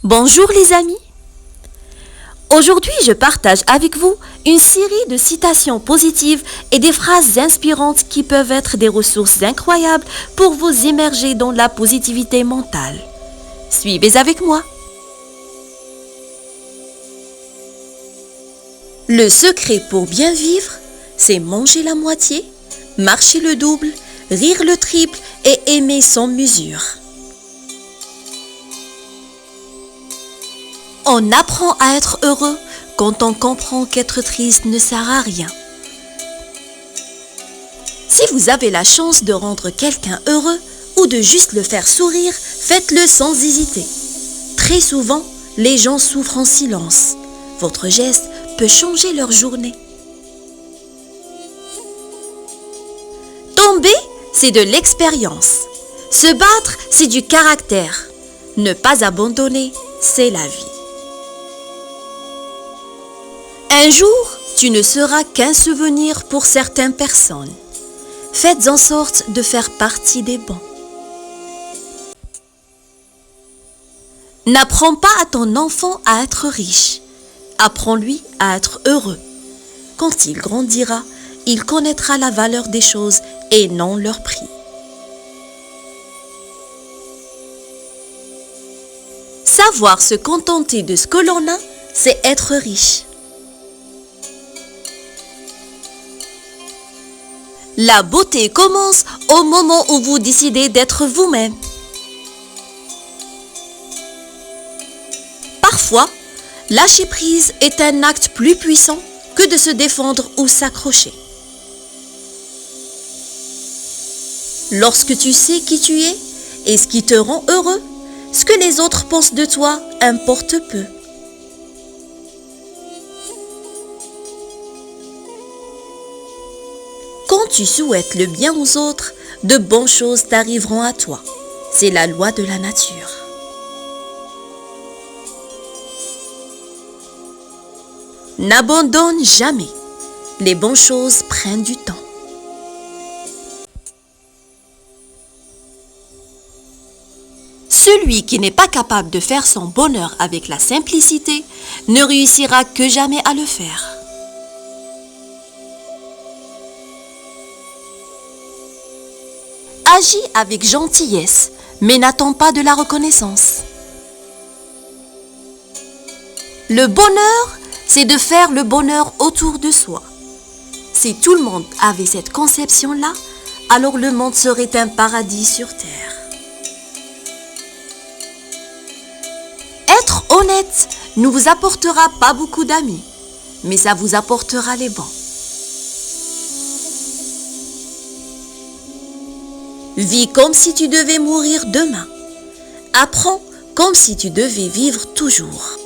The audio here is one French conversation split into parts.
Bonjour les amis. Aujourd'hui, je partage avec vous une série de citations positives et des phrases inspirantes qui peuvent être des ressources incroyables pour vous immerger dans la positivité mentale. Suivez avec moi. Le secret pour bien vivre, c'est manger la moitié, marcher le double, rire le triple et aimer sans mesure. On apprend à être heureux quand on comprend qu'être triste ne sert à rien. Si vous avez la chance de rendre quelqu'un heureux ou de juste le faire sourire, faites-le sans hésiter. Très souvent, les gens souffrent en silence. Votre geste peut changer leur journée. Tomber, c'est de l'expérience. Se battre, c'est du caractère. Ne pas abandonner, c'est la vie. Un jour, tu ne seras qu'un souvenir pour certaines personnes. Faites en sorte de faire partie des bons. N'apprends pas à ton enfant à être riche. Apprends-lui à être heureux. Quand il grandira, il connaîtra la valeur des choses et non leur prix. Savoir se contenter de ce que l'on a, c'est être riche. La beauté commence au moment où vous décidez d'être vous-même. Parfois, lâcher prise est un acte plus puissant que de se défendre ou s'accrocher. Lorsque tu sais qui tu es et ce qui te rend heureux, ce que les autres pensent de toi importe peu. Quand tu souhaites le bien aux autres, de bonnes choses t'arriveront à toi. C'est la loi de la nature. N'abandonne jamais. Les bonnes choses prennent du temps. Celui qui n'est pas capable de faire son bonheur avec la simplicité ne réussira que jamais à le faire. Agis avec gentillesse, mais n'attends pas de la reconnaissance. Le bonheur, c'est de faire le bonheur autour de soi. Si tout le monde avait cette conception-là, alors le monde serait un paradis sur terre. Être honnête ne vous apportera pas beaucoup d'amis, mais ça vous apportera les bons. Vis comme si tu devais mourir demain. Apprends comme si tu devais vivre toujours.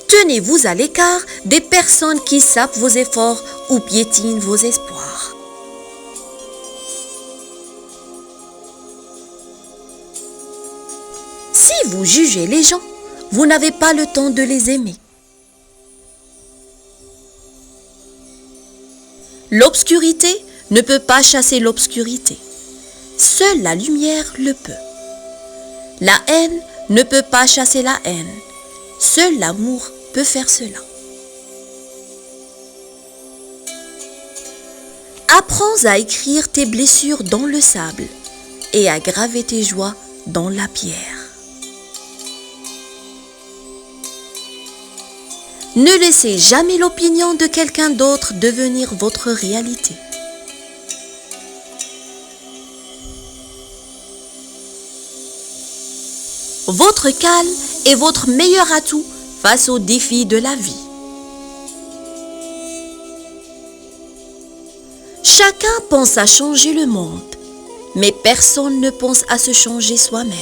Tenez-vous à l'écart des personnes qui sapent vos efforts ou piétinent vos espoirs. Si vous jugez les gens, vous n'avez pas le temps de les aimer. L'obscurité ne peut pas chasser l'obscurité. Seule la lumière le peut. La haine ne peut pas chasser la haine. Seul l'amour peut faire cela. Apprends à écrire tes blessures dans le sable et à graver tes joies dans la pierre. Ne laissez jamais l'opinion de quelqu'un d'autre devenir votre réalité. Votre calme est votre meilleur atout face aux défis de la vie. Chacun pense à changer le monde, mais personne ne pense à se changer soi-même.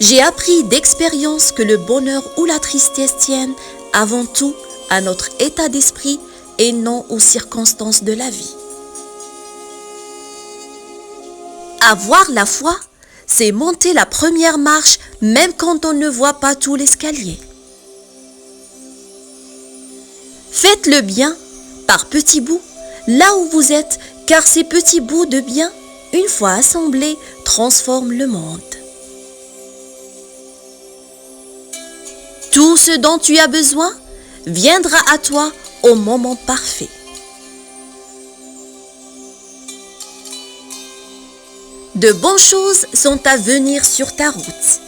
J'ai appris d'expérience que le bonheur ou la tristesse tiennent avant tout à notre état d'esprit et non aux circonstances de la vie. Avoir la foi, c'est monter la première marche même quand on ne voit pas tout l'escalier. Faites le bien par petits bouts là où vous êtes, car ces petits bouts de bien une fois assemblés, transforment le monde. Tout ce dont tu as besoin viendra à toi au moment parfait. De bonnes choses sont à venir sur ta route.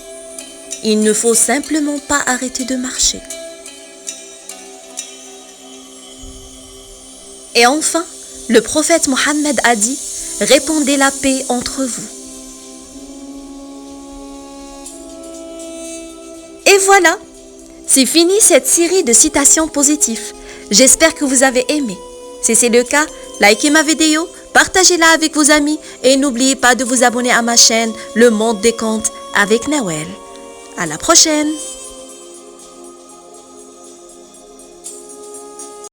Il ne faut simplement pas arrêter de marcher. Et enfin, le prophète Mohammed a dit « Répandez la paix entre vous ». Et voilà, c'est fini cette série de citations positives. J'espère que vous avez aimé. Si c'est le cas, likez ma vidéo, partagez-la avec vos amis et n'oubliez pas de vous abonner à ma chaîne Le Monde des Contes avec Nawel. À la prochaine!